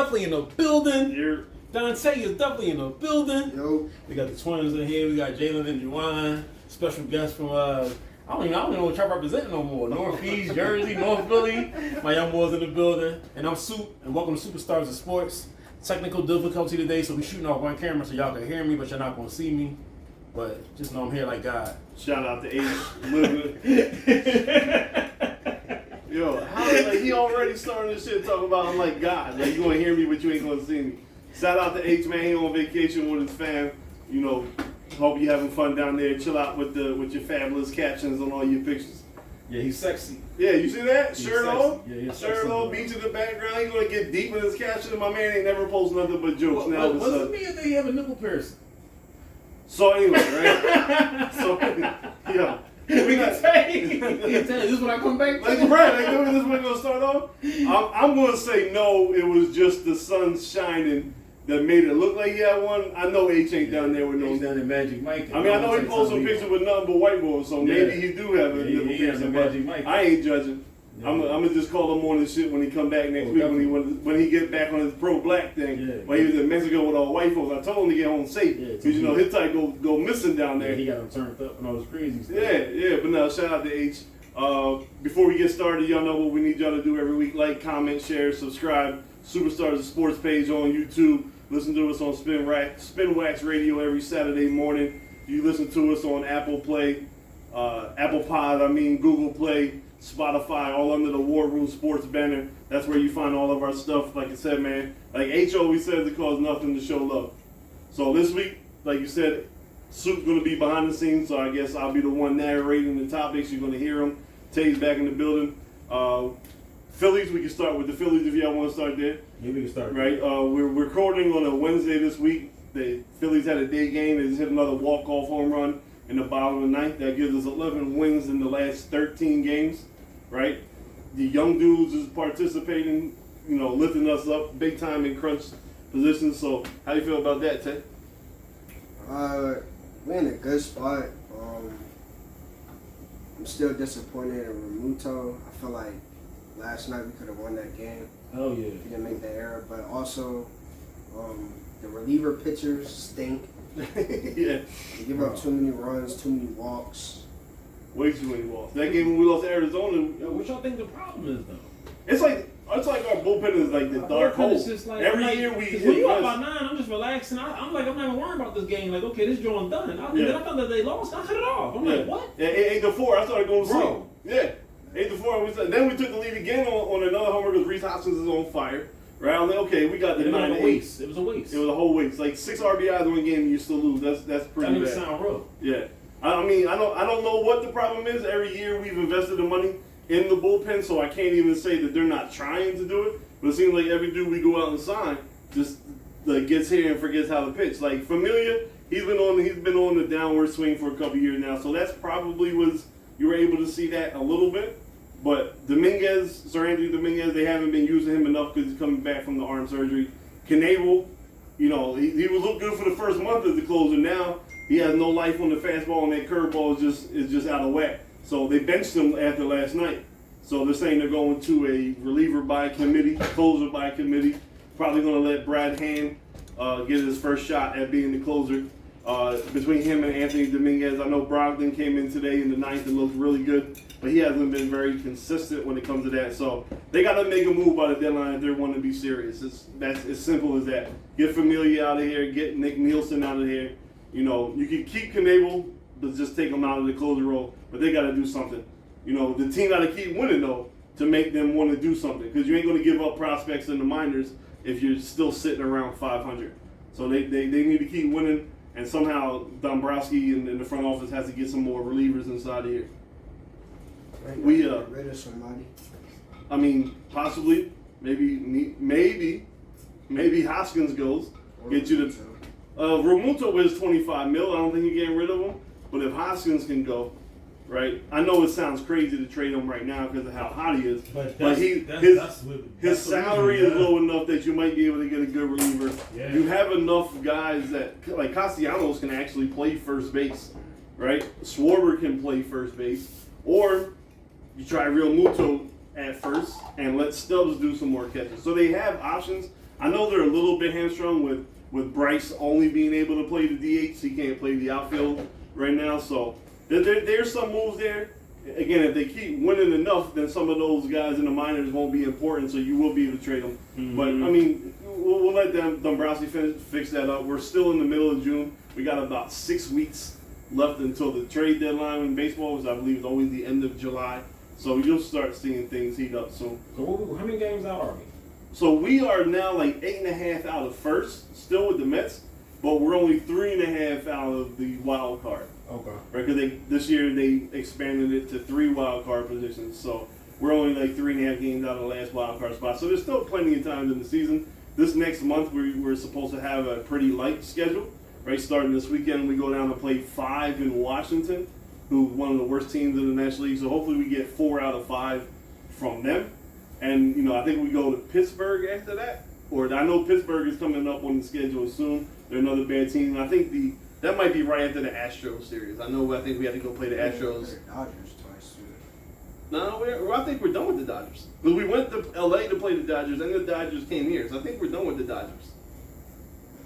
definitely in the building. You're Dante is definitely in the building. Yo. We got the twins in here. We got Jalen and Juwan. Special guest from I don't even know what y'all representing no more. Northeast, Jersey, North Philly. My young boys in the building. And I'm Soup, and welcome to Superstars of Sports. Technical difficulty today, so we're shooting off one camera so y'all can hear me, but you're not gonna see me. But just know I'm here like God. shout out to H. Yo, how like he already starting this shit talking about I'm like God. Like you gonna hear me, but you ain't gonna see me. Shout out to H, man. He on vacation with his fam. You know, hope you having fun down there. Chill out with your fabulous captions on all your pictures. Yeah, he's sexy. Yeah, you see that? He's Shirt sexy. on? Yeah, he's Shirt sexy. on, beach in the background. He's gonna get deep in his caption. My man ain't never post nothing but jokes. Now all of a What's it sudden. mean if they have a nipple piercing? So anyway, right? So yeah. We can say. This is when I come back. Like right, like this is when gonna start off. I'm gonna say no. It was just the sun shining that made it look like he had one. I know H ain't down there with no. He's down in Magic Mike. I mean, I know he posted some pictures with nothing but white boys, so maybe he do have a nipple he has a piercing. But Magic Mike. I ain't judging. Yeah. I'm gonna just call him on this shit when he come back next week when he get back on his pro black thing. Yeah. When he was in Mexico with all white folks, I told him to get home safe because you know his type go missing down there. Yeah, he got him turned up and all this crazy stuff. Yeah, but no, shout out to H. Before we get started, y'all know what we need y'all to do every week. Like, comment, share, subscribe. Superstars of Sports page on YouTube. Listen to us on Spin Wax Radio every Saturday morning. You listen to us on Apple Play, Apple Pod, Google Play, Spotify, all under the War Room Sports banner. That's where you find all of our stuff. Like I said, man, like H always says, it costs nothing to show love. So this week, like you said, Soup's going to be behind the scenes, so I guess I'll be the one narrating the topics. You're going to hear him. Tay's back in the building. Phillies, we can start with the Phillies if y'all want to start there. Yeah, we can start. Right, we're recording on a Wednesday this week. The Phillies had a day game. They just hit another walk-off home run in the bottom of the ninth. That gives us 11 wins in the last 13 games, right? The young dudes is participating, you know, lifting us up big time in crunch positions. So how do you feel about that, Tay? We're in a good spot. I'm still disappointed in Remuto. I feel like last night we could have won that game. Oh yeah. We didn't make that error, but also the reliever pitchers stink. Yeah. They give up too many runs, too many walks. Way too many walks. That game when we lost to Arizona, What y'all think the problem is though? it's like our bullpen is like the dark hole. Like, Every year we when hit you up best. by 9, I'm just relaxing. I'm not even worrying about this game. Like, okay, this joint's done. And Yeah. then I found that they lost. I cut it off. I'm like, what? Yeah, 8-4. I started going to sleep. Bro. Yeah, 8-4. Then we took the lead again on another homer because Reese Hoskins is on fire. Right? I'm like, okay, we got the It was 9-8. a waste. It was a waste. It was a whole waste. Like 6 RBIs in one game, and you still lose. That's That pretty doesn't bad. sound real. Yeah. I mean, I don't know what the problem is. Every year we've invested the money in the bullpen, so I can't even say that they're not trying to do it. But it seems like every dude we go out and sign just like gets here and forgets how to pitch. Like Familia, he's been on the downward swing for a couple years now, so that's probably you were able to see that a little bit. But Sir Anthony Dominguez, they haven't been using him enough because he's coming back from the arm surgery. Knebel, you know, he was looking good for the first month as the closer. Now he has no life on the fastball, and that curveball is just out of whack. So they benched him after last night. So they're saying they're going to a reliever by committee, closer by committee. Probably going to let Brad Hand get his first shot at being the closer. Between him and Anthony Dominguez, I know Brogdon came in today in the ninth and looked really good, but he hasn't been very consistent when it comes to that. So they got to make a move by the deadline if they want to be serious. That's as simple as that. Get Familia out of here. Get Nick Nielsen out of here. You know, you can keep Knebel, but just take him out of the closer role. But they got to do something. You know, the team got to keep winning, though, to make them want to do something. Because you ain't going to give up prospects in the minors if you're still sitting around 500. So they need to keep winning. And somehow Dombrowski and the front office has to get some more relievers inside of here. We get rid of somebody. I mean, possibly, maybe Hoskins goes. Get you to Remuto is $25 million. I don't think you're getting rid of him. But if Hoskins can go, right? I know it sounds crazy to trade him right now because of how hot he is. But his salary is low enough that you might be able to get a good reliever. Yeah. You have enough guys that, like Castellanos, can actually play first base, right? Schwarber can play first base. Or you try Real Muto at first and let Stubbs do some more catches. So they have options. I know they're a little bit hamstrung with Bryce only being able to play the DH. He can't play the outfield right now. So there's some moves there. Again, if they keep winning enough, then some of those guys in the minors won't be important, so you will be able to trade them. Mm-hmm. But, I mean, we'll let Dombrowski fix that up. We're still in the middle of June. We got about 6 weeks left until the trade deadline in baseball, which I believe is always the end of July. So you'll start seeing things heat up soon. So how many games out are we? So we are now like 8.5 out of first, still with the Mets, but we're only 3.5 out of the wild card. Okay. Right, because this year they expanded it to 3 wild card positions, so we're only like 3.5 games out of the last wild card spot. So there's still plenty of time in the season. This next month we're supposed to have a pretty light schedule. Right, starting this weekend we go down to play 5 in Washington, who's one of the worst teams in the National League. So hopefully we get 4 out of 5 from them, and I think we go to Pittsburgh after that. Or I know Pittsburgh is coming up on the schedule soon. They're another bad team. And I think that might be right after the Astros series. I think we have to go play the Astros. Dodgers twice too. No, I think we're done with the Dodgers. Because we went to LA to play the Dodgers, and the Dodgers came here. So I think we're done with the Dodgers.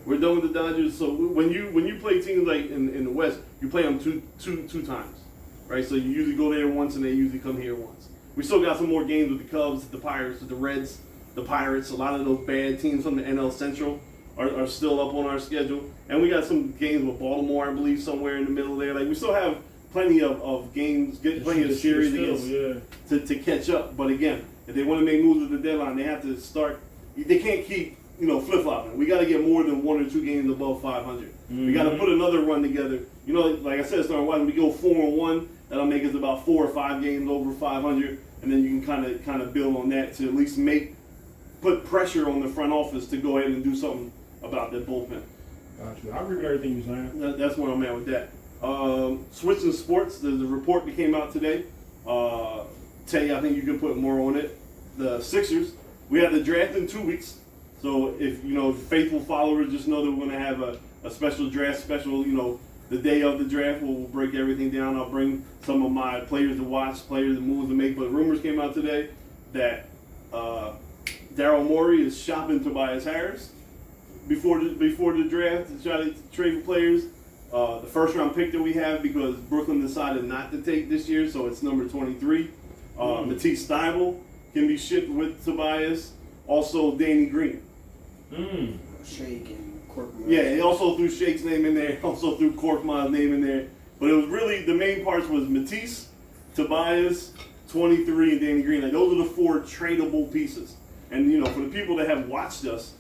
We're done with the Dodgers. So when you play teams like in the West, you play them two times, right? So you usually go there once, and they usually come here once. We still got some more games with the Cubs, the Pirates, the Reds, the Pirates. A lot of those bad teams from the NL Central are still up on our schedule. And we got some games with Baltimore, I believe, somewhere in the middle there. Like, we still have plenty of games, plenty of series to catch up. But again, if they want to make moves at the deadline, they have to start. They can't keep, flip-flopping. We got to get more than 1 or 2 games above 500. Mm-hmm. We got to put another run together. Like I said, starting watching, we go 4-1. That'll make us about 4 or 5 games over 500, and then you can kind of build on that to at least put pressure on the front office to go ahead and do something about that bullpen. Gotcha. I agree with everything you're saying. That's where I'm at with that. Switching sports, there's a report that came out today. Tay, I think you can put more on it. The Sixers, we have the draft in 2 weeks. So if faithful followers just know that we're going to have a special draft special. The day of the draft, we'll break everything down. I'll bring some of my players to watch, players and moves to make. But rumors came out today that Daryl Morey is shopping Tobias Harris before the draft to try to trade for players. The first round pick that we have, because Brooklyn decided not to take this year, so it's number 23. Matisse Thybulle can be shipped with Tobias. Also, Danny Green. Shake and Korkmaz. Yeah, he also threw Shake's name in there. Also threw Korkmaz's name in there. But it was really, the main parts was Matisse, Tobias, 23, and Danny Green. Like, those are the 4 tradable pieces. And for the people that have watched us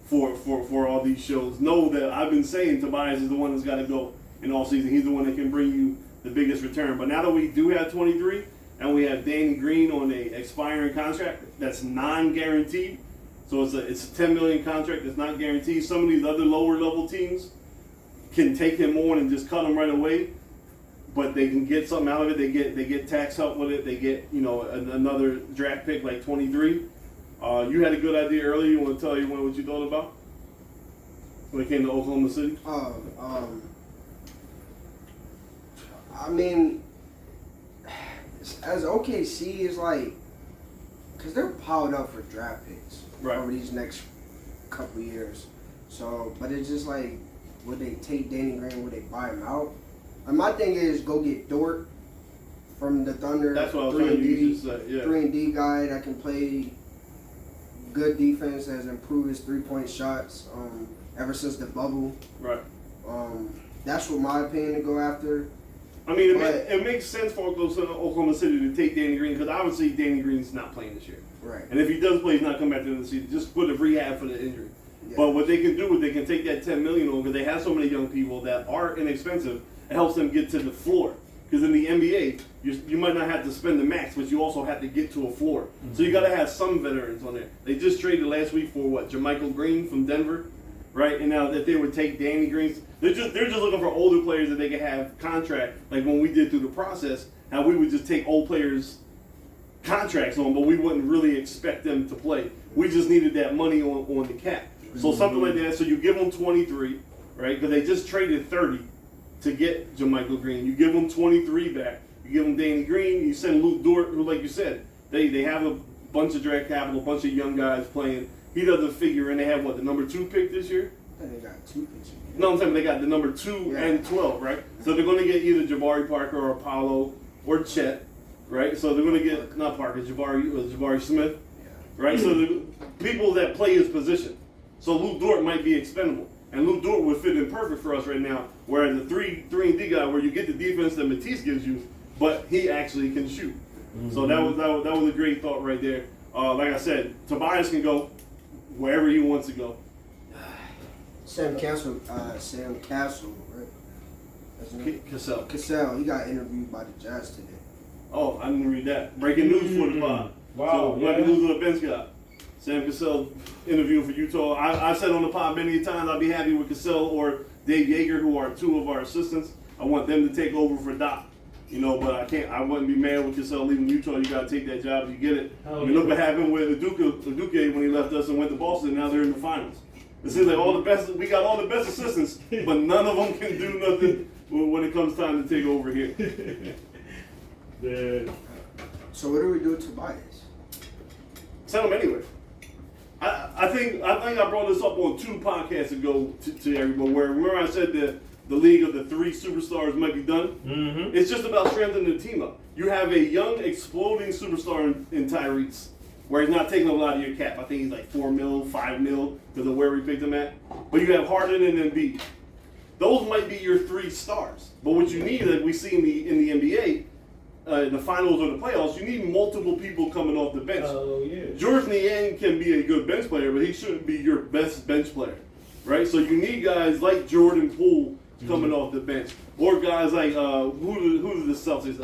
for all these shows, know that I've been saying Tobias is the one that's got to go in all season. He's the one that can bring you the biggest return. But now that we do have 23 and we have Danny Green on a expiring contract that's non-guaranteed, so it's a $10 million contract that's not guaranteed. Some of these other lower level teams can take him on and just cut him right away, but they can get something out of it. They get tax help with it. They get another draft pick like 23. You had a good idea earlier. You want to tell everyone what you thought about when it came to Oklahoma City? I mean, as OKC is like, because they're piled up for draft picks over these next couple years. So, but it's just like, would they take Danny Green? Would they buy him out? And my thing is, go get Dort from the Thunder. That's what I was trying to use to say. Yeah. 3-and-D guy that can play good defense, has improved his 3-point shots ever since the bubble. Right. That's what my opinion to go after. I mean, it makes sense for Oklahoma City to take Danny Green, because obviously Danny Green's not playing this year. Right. And if he does play, he's not coming back to the season. Just put a rehab for the injury. Yeah. But what they can do is they can take that $10 million over. They have so many young people that are inexpensive. It helps them get to the floor. Because in the NBA, you might not have to spend the max, but you also have to get to a floor. Mm-hmm. So you got to have some veterans on there. They just traded last week for Jermichael Green from Denver, right? And now that they would take Danny Green, they're just looking for older players that they can have contract, like when we did through the process, how we would just take old players' contracts on, but we wouldn't really expect them to play. We just needed that money on the cap. So something like that. So you give them 23, right? Because they just traded 30 to get Jermichael Green. You give them 23 back. You give them Danny Green. You send Luke Dort, who, like you said, they have a bunch of draft capital, a bunch of young guys playing. he doesn't figure in. They have the number 2 pick this year? And they got 2 picks. No, I'm saying they got the number 2 and 12, right? So they're going to get either Jabari Parker or Apollo or Chet, right? So they're going to get, not Parker, Jabari Smith, right? So the people that play his position. So Luke Dort might be expendable. And Luke Dort would fit in perfect for us right now, whereas the 3-and-D guy, where you get the defense that Matisse gives you, but he actually can shoot. Mm-hmm. So that was a great thought right there. Like I said, Tobias can go wherever he wants to go. Sam Castle, right? Cassell, he got interviewed by the Jazz today. Oh, I didn't read that. Breaking news for the pod. Wow. So, breaking news on the bench guy. Sam Cassell interviewing for Utah. I said on the pod many times I'd be happy with Cassell or Dave Yeager, who are 2 of our assistants. I want them to take over for Doc. But I wouldn't be mad with Cassell leaving Utah. You got to take that job if you get it. Look what happened with Uduke when he left us and went to Boston. Now they're in the finals. It seems like we got all the best assistants, but none of them can do nothing when it comes time to take over here. Yeah. So what do we do with Tobias? Send him anyway. I think I brought this up on 2 podcasts ago to everyone. Where remember I said that the league of the 3 superstars might be done. Mm-hmm. It's just about strengthening the team up. You have a young, exploding superstar in Tyrese, where he's not taking a lot of your cap. I think he's like $4 million, $5 million because of where we picked him at. But you have Harden and Embiid. Those might be your 3 stars. But what you need, like we see in the NBA, in the finals or the playoffs, you need multiple people coming off the bench. Oh, yeah. George Niang can be a good bench player, but he shouldn't be your best bench player, right? So you need guys like Jordan Poole coming off the bench, or guys like who's the Celtics?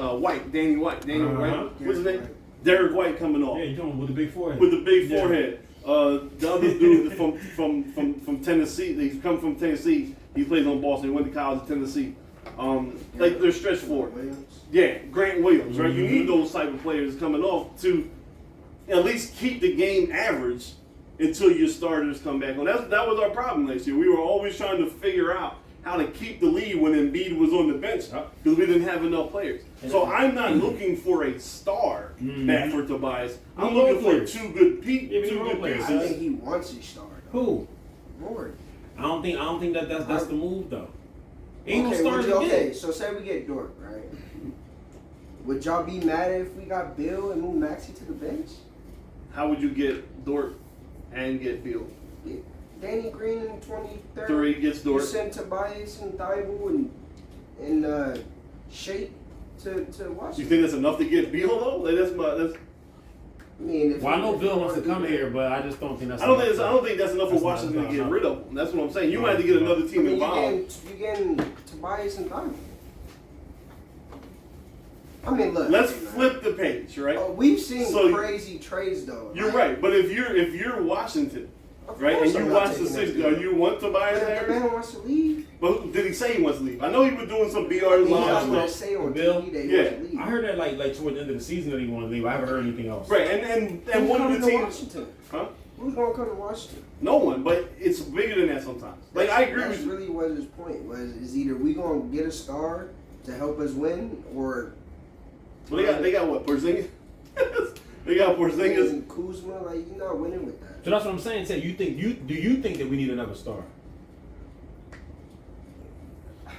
Danny White. What's his name? Derek White coming off. Yeah, you're doing with the big forehead. With the big forehead. The other dude from Tennessee. He's come from Tennessee. He plays on Boston. He went to college in Tennessee. Like they're stretch forward. Yeah, Grant Williams, right? You need those type of players coming off to at least keep the game average until your starters come back on. That was our problem last year. We were always trying to figure out how to keep the lead when Embiid was on the bench because we didn't have enough players. So I'm not looking for a star back for Tobias. I'm looking for 2 good players. I think he wants a star. Who? Lord. I don't think that's the move though. Okay, so say we get Dort, right? Would y'all be mad if we got Bill and move Maxey to the bench? How would you get Dort and get Bill? Yeah. Danny Green in 23rd. 3 gets Dort. You send Tobias and Thibault and Shake to Washington. You think that's enough to get Bill though? Like that's. I mean, I know Bill wants to come here, but I just don't think that's. I don't think that's enough for Washington to get rid of him. That's what I'm saying. You might have to get another team involved. You getting Tobias and Thibault. I mean, look. Let's flip the page, right? We've seen crazy trades though. You're right, but if you're Washington, right, and you watch the Sixers, are you want Tobias Harris? The man wants to leave. But did he say he wants to leave? I know he was doing some BR live stuff. Say on Bill? TV that he wants to leave. I heard that like toward the end of the season that he wanted to leave. I haven't heard anything else. Right, and one of the teams. Washington? Huh? Who's gonna come to Washington? No one, but it's bigger than that sometimes. Like I agree with you. That's really what his point was. Is either we gonna get a star to help us win, or well, they got what, Porzingis? They got Porzingis and Kuzma. Like you're not winning with that. So that's what I'm saying. Do you think that we need another star?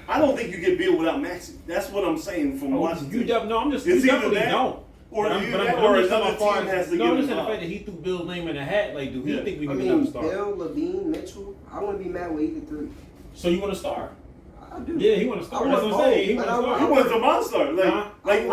I don't think you get Bill without Maxey. That's what I'm saying from Washington. I'm just it's you either definitely that, don't. Or I'm another team has to get I'm involved. just saying the fact that he threw Bill's name in a hat. Like, do he think we need another star? Bill, Levine, Mitchell. I wouldn't be mad with either 3. So you want a star? I do. Yeah, he want a star. That's what I'm saying. He want a star. He wants a monster. Like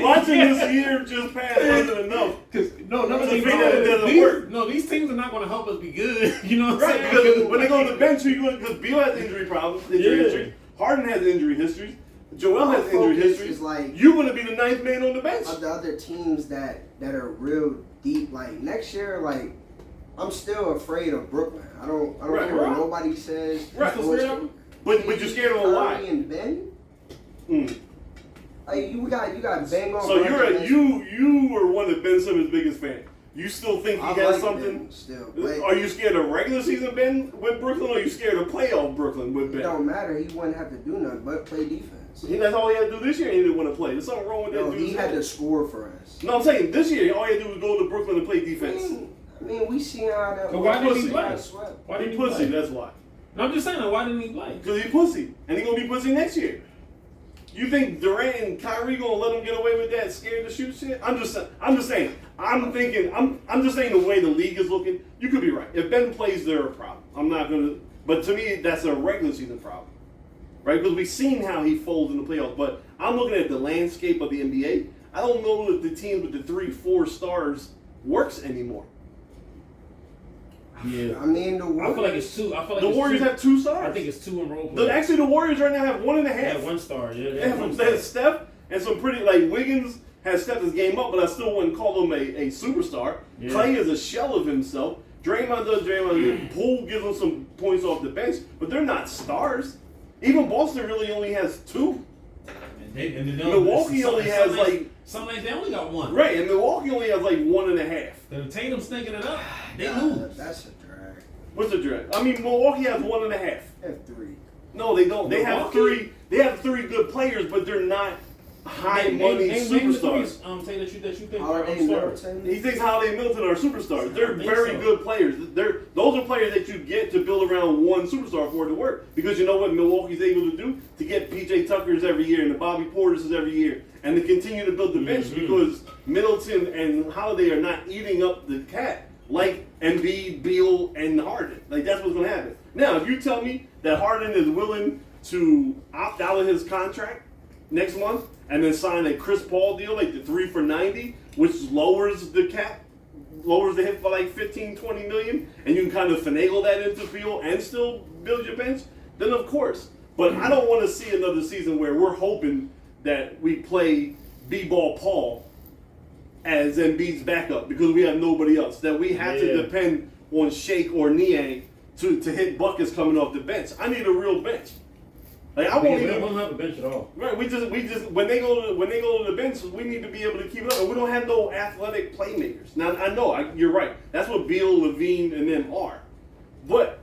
watching this year just pass wasn't enough. Because none of these doesn't work. No, these teams are not going to help us be good. You know what I'm Right, saying? because when they go to the bench, because Bill has injury problems, history. Harden has injury histories. Joel has injury histories. Like, you're going to be the 9th man on the bench. Of the other teams that are real deep, like next year, like I'm still afraid of Brooklyn. I don't care what nobody says. Right. But you're scared of why? And Ben. Like you got Ben on. So you were one of Ben Simmons' biggest fans. You still think he has something? Ben still. Are you scared of regular season Ben with Brooklyn, or are you scared of playoff Brooklyn with Ben? It don't matter. He wouldn't have to do nothing but play defense. That's all he had to do this year. He didn't want to play. There's something wrong with that. No, he had to score for us. No, I'm saying this year all he had to do was go to Brooklyn and play defense. I mean, we seen how that. But why didn't he pussy. play? Swept. Why didn't he pussy, play? that's why. No, I'm just saying, like, why didn't he play? Because he pussy. And he gonna be pussy next year. You think Durant and Kyrie gonna let him get away with that scared to shoot shit? I'm just saying. I'm just saying the way the league is looking, you could be right. If Ben plays, they're a problem. I'm not gonna, but to me, that's a regular season problem. Right? Because we've seen how he folds in the playoffs. But I'm looking at the landscape of the NBA. I don't know if the team with the 3-4 stars works anymore. Yeah. I mean, I feel like it's two. I feel like The it's Warriors two. have 2 stars. I think it's 2 in role players. Actually, the Warriors right now have 1.5. They have 1 star. Yeah, They have Steph and some pretty, like, Wiggins has stepped his game up, but I still wouldn't call him a superstar. Yeah. Clay is a shell of himself. Draymond does Draymond. Poole gives him some points off the bench, but they're not stars. Even Boston really only has 2. Milwaukee only has like some nights they only got 1. right, and Milwaukee only has like 1.5. The Tatum's thinking it up. They Nah, lose. That's a drag. What's the drag? I mean, Milwaukee has 1.5. They have 3. No, they don't. They have Milwaukee? 3. They have 3 good players, but they're not high money superstars. Say that you think Holiday, are stars. Middleton. He thinks Holiday and Milton are superstars. They're I think very so. good players. Those are players that you get to build around one superstar for it to work. Because you know what Milwaukee's able to do? To get PJ Tuckers every year and the Bobby Porters every year. And to continue to build the bench because Middleton and Holiday are not eating up the cat like Embiid, Beal, and Harden. Like, that's what's going to happen. Now, if you tell me that Harden is willing to opt out of his contract next month and then sign a Chris Paul deal, like the 3 for $90, which lowers the cap, lowers the hit for like 15, 20 million, and you can kind of finagle that into Beal and still build your bench, then of course. But I don't want to see another season where we're hoping that we play B-ball Paul as Embiid's backup because we have nobody else. That we have to depend on Shake or Niang to hit buckets coming off the bench. I need a real bench. Like I won't even. We don't have a bench at all. Right, we just when they go to the bench, we need to be able to keep it up. And we don't have no athletic playmakers. Now I know you're right. That's what Beal, Levine, and them are. But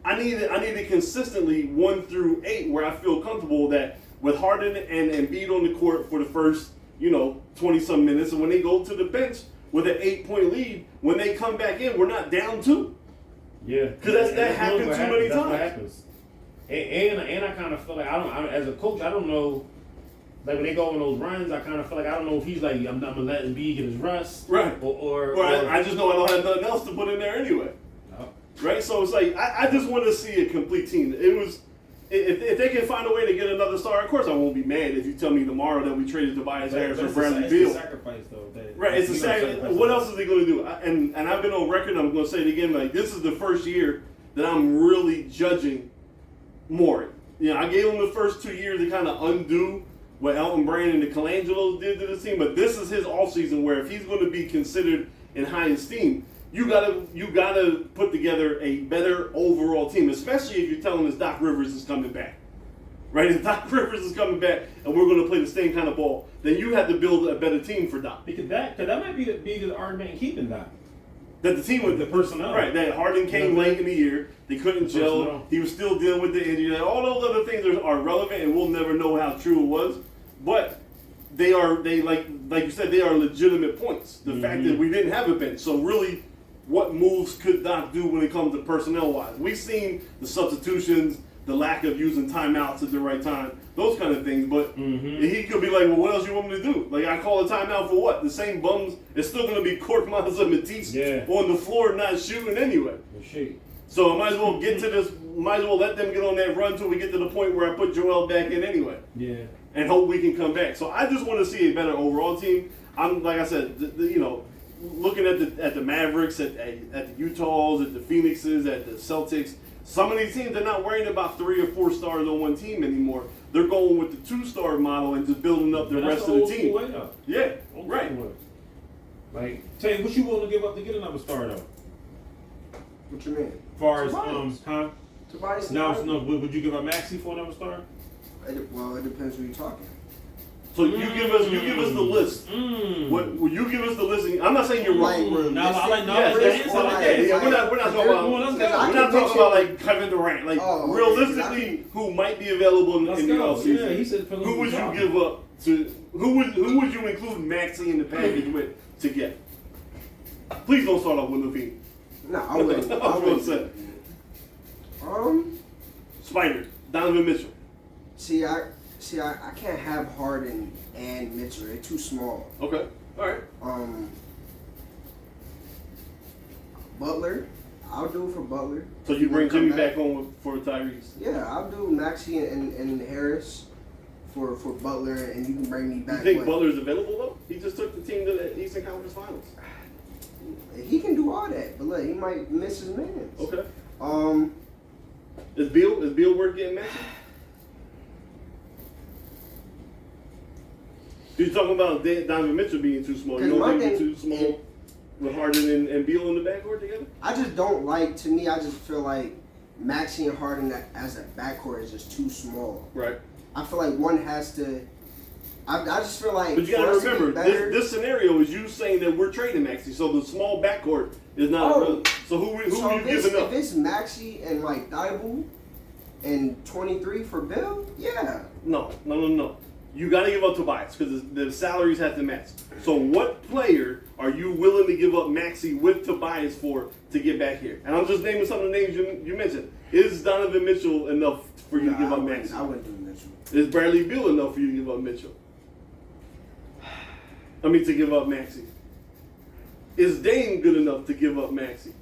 I need it consistently 1 through 8 where I feel comfortable that with Harden and Embiid on the court for the first 20-some minutes, and when they go to the bench with an 8-point lead, when they come back in, we're not down 2. Yeah, Because that happened too many That's times. what happens. And I kind of feel like I as a coach, I don't know. Like when they go on those runs, I kind of feel like I don't know if he's like I'm not gonna let Embiid get his rest, Right. Or I just know I don't have nothing else to put in there anyway. No. Right, so it's like I just want to see a complete team. It was if they can find a way to get another star. Of course, I won't be mad if you tell me tomorrow that we traded Tobias Harris for Bradley Beal. It's a sacrifice, though. Right, it's a sacrifice. What else is he going to do? And I've been on record. I'm going to say it again. Like this is the first year that I'm really judging Morey. I gave him the first 2 years to kind of undo what Elton Brand and the Colangelos did to the team. But this is his offseason where if he's going to be considered in high esteem, you gotta put together a better overall team, especially if you're telling us Doc Rivers is coming back. Right? If Doc Rivers is coming back and we're going to play the same kind of ball, then you have to build a better team for Doc. Because that might be the argument in keeping Doc. That the team with The personnel. Right, that Harden came late in the year. They couldn't gel. Personnel. He was still dealing with the injury. All those other things are relevant, and we'll never know how true it was. But they like you said, they are legitimate points. The fact that we didn't have a bench. So really, what moves could Doc do when it comes to personnel-wise? We've seen the substitutions, the lack of using timeouts at the right time, those kind of things. But he could be like, well, what else you want me to do? Like, I call a timeout for what? The same bums. It's still going to be Korkmaz and Matisse on the floor not shooting anyway. So I might as well get to this. Might as well let them get on that run till we get to the point where I put Joel back in anyway. Yeah. And hope we can come back. So I just want to see a better overall team. I'm like I said, looking at the Mavericks, at the Utahs, at the Phoenixes, at the Celtics. Some of these teams, they're not worrying about 3 or 4 stars on one team anymore. They're going with the 2-star model and just building up the rest of the team. Yeah, right. Like, tell you what you willing to give up to get another star though. What you mean? As far as Tobias. Tobias. No. Would you give up Maxey for another star? Well, it depends who you're talking. So you give us the list. What you give us the list? I'm not saying you're wrong. We're not talking about like Kevin Durant. Like realistically, who might be available in the offseason? Yeah, he said who would you give up to? Who would you include Maxey in the package with to get? Please don't start off with Levine. No, I wouldn't. I was going to say. Spider, Donovan Mitchell. See, I can't have Harden and Mitchell. They're too small. Okay. All right. Butler. I'll do it for Butler. So you bring Jimmy back home for Tyrese? Yeah, I'll do Maxey and Harris for Butler, and you can bring me back. You think Butler's available though? He just took the team to the Eastern Conference Finals. He can do all that, but look, he might miss his minutes. Okay. Is Beal worth getting Maxey? You're talking about Donovan Mitchell being too small. You don't think he's too small with Harden and Beal in the backcourt together? I just don't like. To me, I just feel like Maxey and Harden as a backcourt is just too small. Right. I feel like one has to. I just feel like. But you got to remember, this scenario is you saying that we're trading Maxey, so the small backcourt is not relevant. So who are you giving up? If it's Maxey and like Thibault and 23 for Bill, yeah. No. You got to give up Tobias because the salaries have to match. So what player are you willing to give up Maxey with Tobias for to get back here? And I'm just naming some of the names you mentioned. Is Donovan Mitchell enough for you to give up Maxey? I wouldn't do Mitchell. Is Bradley Beal enough for you to give up Mitchell? To give up Maxey. Is Dame good enough to give up Maxey?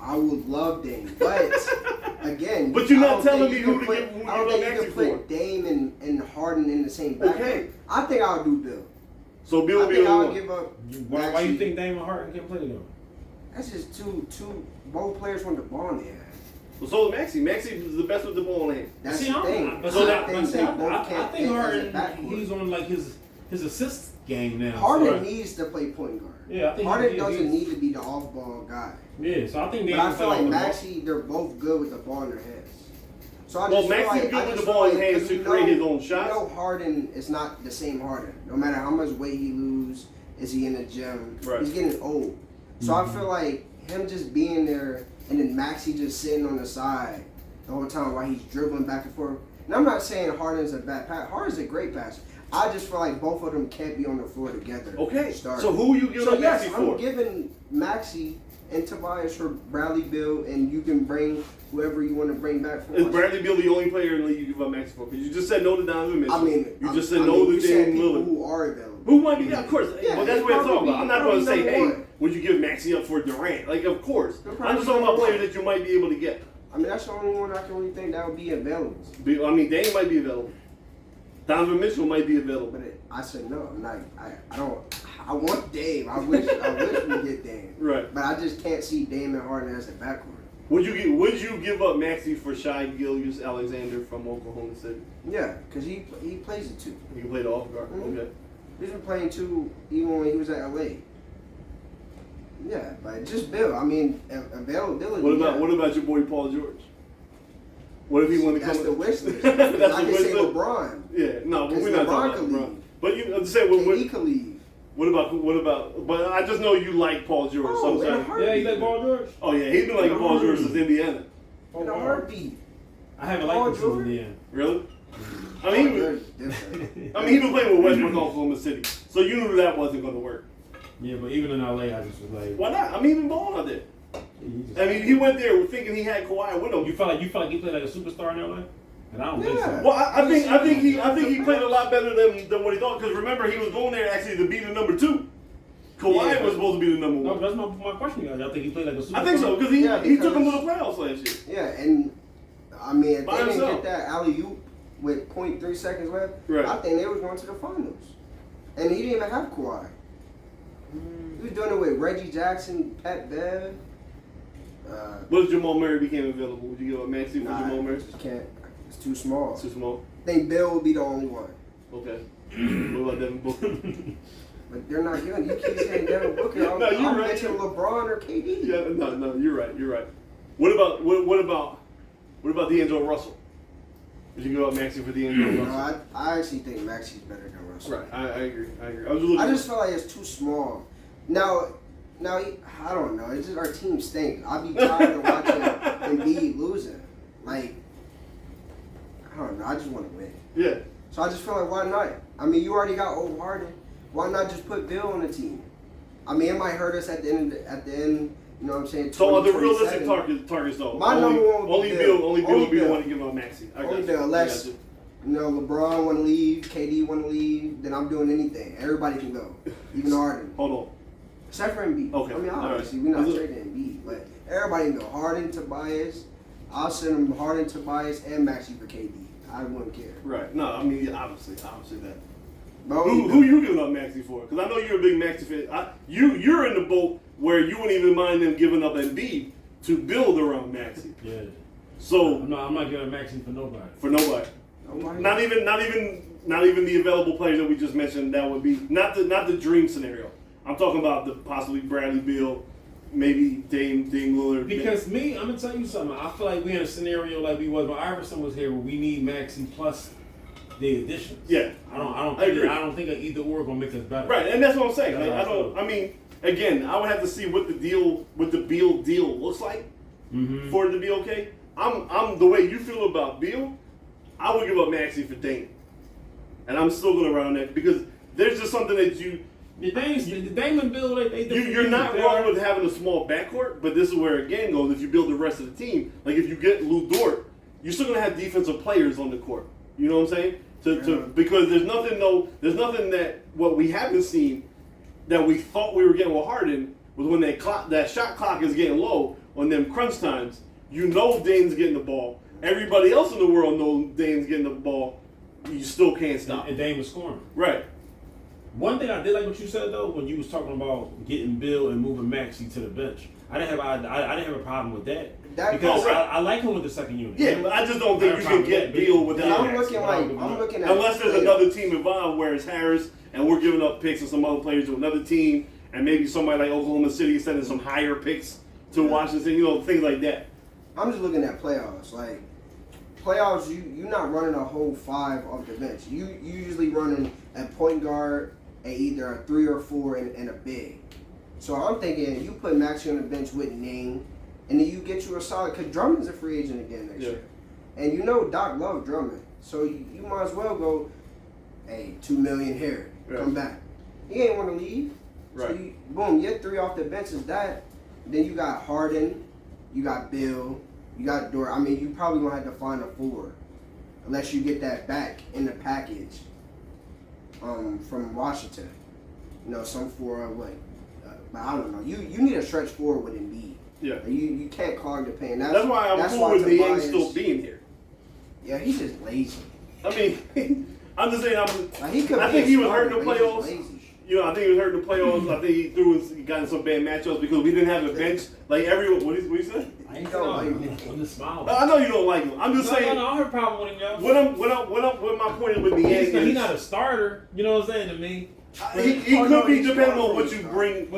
I would love Dame, but again, but you're not telling me who to put, give up Maxey for. I don't think you can put Dame and Harden in the same backcourt. Okay. I think I'll do Bill. So Bill will be the I'll one. give up. Why you think Dame and Harden can't play together? That's just two. Both players want the ball in their hand. Well, so is Maxey. Maxey is the best with the ball in hand. That's the thing. I think Harden, he's on like his assist game now. Harden needs to play point guard. Yeah, I think Harden doesn't need to be the off-ball guy. Yeah, so I think. But I feel like Maxey, they're both good with the ball in their hands. So I just Maxey's good with the ball in his hands to create his own shots. You know, Harden is not the same Harden. No matter how much weight he loses, is he in the gym? Right. He's getting old. So I feel like him just being there and then Maxey just sitting on the side the whole time while he's dribbling back and forth. And I'm not saying Harden's a bad passer. Harden's a great passer. I just feel like both of them can't be on the floor together. Okay. So who you giving Maxey for? I'm giving Maxey and Tobias for Bradley Beal, and you can bring whoever you want to bring back for us. Is Bradley Beal the only player in the league you give up Maxey for? Because you just said no to Donovan Mitchell. You just said no to Dame Lillard. Who are available? Who might be? Yeah, of course. Yeah, but that's what I'm talking about. I'm not going to say, hey, one. would you give Maxey up for Durant? Like, of course. I'm just talking about players that you might be able to get. That's the only one I can really think that would be available. Dame might be available. Donovan Mitchell might be available. But I said no. I'm not. I don't. I want Dame. I wish we get Dame. Right. But I just can't see Dame and Harden as a backcourt. Would you give up Maxey for Shai Gilgeous-Alexander from Oklahoma City? Yeah, because he plays it too. He can play the off guard. Mm-hmm. Okay. He's been playing too even when he was at LA. Yeah, but just Bill. Availability. What about your boy Paul George? What if he wanted to come? That's the wish list. That's I the can wish say list. LeBron. Yeah, no, but we're not talking about LeBron. But I'm saying, He could leave. What about? But I just know you like Paul George. Oh, so yeah, you like Paul George? Oh yeah, he's been liking Paul George since Indiana. In a heartbeat. I haven't liked him since Indiana. Really? He been playing with Westbrook, Oklahoma City, so you knew that wasn't going to work. Yeah, but even in LA, I just was like, why not? He been balling out there. He went there thinking he had Kawhi with him. You felt like he played like a superstar in LA? And I don't think so. Well, I think he played a lot better than what he thought. Because remember, he was going there actually to be the number 2. Kawhi was supposed to be the number 1. No, that's my question, guys. I think he played like a superstar. I think so because he took him to the playoffs last year. Yeah, and if By they didn't himself. get that alley-oop with 0.3 seconds left, right. I think they was going to the finals. And he didn't even have Kawhi. He was doing it with Reggie Jackson, Pat Bev. What if Jamal Murray became available? Would you give up Maxey for Jamal Murray? Just can't. It's too small. Too small? I think Bill would be the only one. Okay. What about Devin Booker? But they're not giving. You keep saying Devin Booker. I'm mentioning LeBron or KD. Yeah, no, you're right. What about D'Angelo Russell? Would you give up Maxey for D'Angelo Russell? No, I actually think Maxey's better than Russell. Right, I agree. I just feel like it's too small. Now, I don't know. It's just our team stinks. I'd be tired of watching Embiid losing. Like, I don't know. I just want to win. Yeah. So I just feel like, why not? You already got old Harden. Why not just put Bill on the team? I mean, it might hurt us at the end. You know what I'm saying? So the realistic targets though. My number one would be Bill would be the one to give up Maxey. Only Bill, unless you know LeBron want to leave, KD want to leave, then I'm doing anything. Everybody can go, even Harden. Hold on. Except for Embiid. Okay. I mean, obviously we're not trading Embiid, but everybody can go. Harden, Tobias. I'll send them Harden, Tobias, and Maxey for KD. I wouldn't care. Right. No, I mean obviously that. But Who you giving up Maxey for? Because I know you're a big Maxey fan. You're in the boat where you wouldn't even mind them giving up Embiid to build around Maxey. Yeah. So I'm not giving Maxey for nobody. For nobody. Not even the available players that we just mentioned. That would be not the dream scenario. I'm talking about the possibly Bradley Beal, maybe Dame Lillard. Because I'm gonna tell you something. I feel like we're in a scenario like we was when Iverson was here, where we need Maxey plus the additions. Yeah, I don't think an either or gonna make us better. Right, and that's what I'm saying. Like, I mean, again, I would have to see what the Beal deal looks like for it to be okay. I'm the way you feel about Beal. I would give up Maxey for Dame, and I'm still going to round that because there's just something that the Dame and Bill, you're not wrong with having a small backcourt, but this is where it again goes. If you build the rest of the team, like if you get Lou Dort, you're still going to have defensive players on the court. You know what I'm saying? Because there's nothing that what we haven't seen that we thought we were getting with Harden was when that shot clock is getting low on them crunch times. You know Dame's getting the ball. Everybody else in the world knows Dame's getting the ball. You still can't stop. And Dame was scoring. Right. One thing I did like what you said though, when you was talking about getting Bill and moving Maxey to the bench. I didn't have a problem with that. Because I like him with the second unit. Yeah, but I just don't think you can get Beal without I'm looking at unless there's another team involved where it's Harris and we're giving up picks and some other players to another team and maybe somebody like Oklahoma City sending some higher picks to Washington, things like that. I'm just looking at playoffs. Like playoffs, you're not running a whole five off the bench. You usually running at point guard at either a 3 or 4 and a big. So I'm thinking you put Maxey on the bench with Ning, and then you get you a solid, because Drummond's a free agent again next year. And you know Doc loves Drummond. So you might as well go, hey, $2 million here, come back. He ain't want to leave. Right. So boom, you get 3 off the bench is that. Then you got Harden, you got Bill, you got Dort. I mean, you probably going to have to find a 4, unless you get that back in the package from Washington. Some 4 like, but I don't know. You need a stretch 4 with Embiid. Yeah. You can't clog the paint. That's why I'm cool with Niang still being here. Yeah, he's just lazy. I mean, I'm just saying. I think he was hurting the playoffs. I think he was hurting the playoffs. I think he got in some bad matchups because we didn't have a bench like everyone. What you say? I ain't I'm just smiling. I know you don't like him. I'm just saying. No, I have a problem with him, yo. What my point with Niang is he's not a starter. You know what I'm saying to me? He could be depending on what you bring.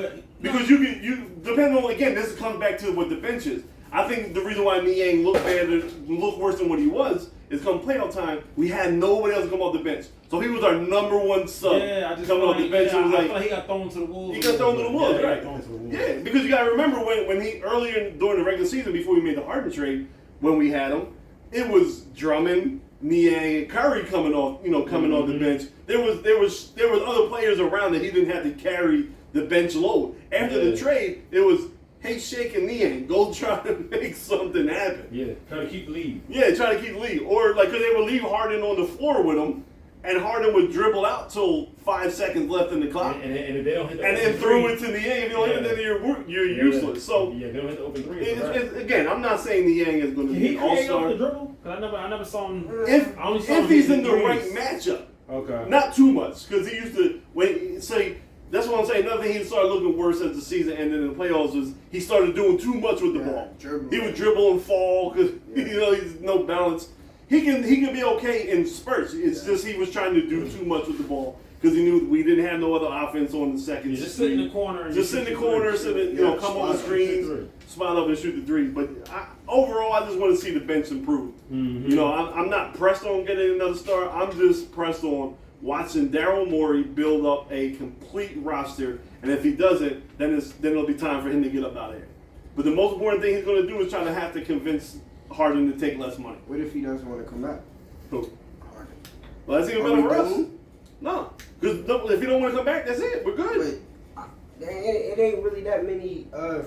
Because you depending on, again, this comes back to what the bench is. I think the reason why Niang looked worse than what he was is come playoff time, we had nobody else come off the bench. So he was our number 1 sub coming off the bench. I feel like he got thrown to the wolves. He got thrown to the wolves, right? Yeah, because you got to remember when he earlier during the regular season before we made the Harden trade, when we had him, it was Drummond, Niang, and Curry coming off the bench. There was other players around that he didn't have to carry the bench load. After the trade, it was, hey, Shake and Niang, go try to make something happen. Yeah, try to keep the lead. Yeah, try to keep the lead. Or, because they would leave Harden on the floor with him, and Harden would dribble out till 5 seconds left in the clock. And if they don't hit the and then threw it to Niang. If you don't hit it, then you're useless. So, they don't hit the open 3. Again, I'm not saying Niang is going to be an all-star. The dribble? Because I never saw him. If he's in the right matchup. Okay. Not too much, because he used to that's what I'm saying. Another thing, he started looking worse as the season ended in the playoffs was he started doing too much with the ball. He would dribble and fall because he's no balance. He can be okay in spurts. It's just he was trying to do too much with the ball because he knew we didn't have no other offense on the second. Just sit in the corner. Just sit in the corner, come on the screens, spot up and shoot the threes. But overall, I just want to see the bench improve. Mm-hmm. I'm not pressed on getting another star. I'm just pressed on watching Daryl Morey build up a complete roster, and if he doesn't, then it'll be time for him to get up out of here. But the most important thing he's going to do is try to have to convince Harden to take less money. What if he doesn't want to come back? Who? Harden. Well, that's even better for us. No, because if he don't want to come back, that's it. We're good. Wait, It ain't really that many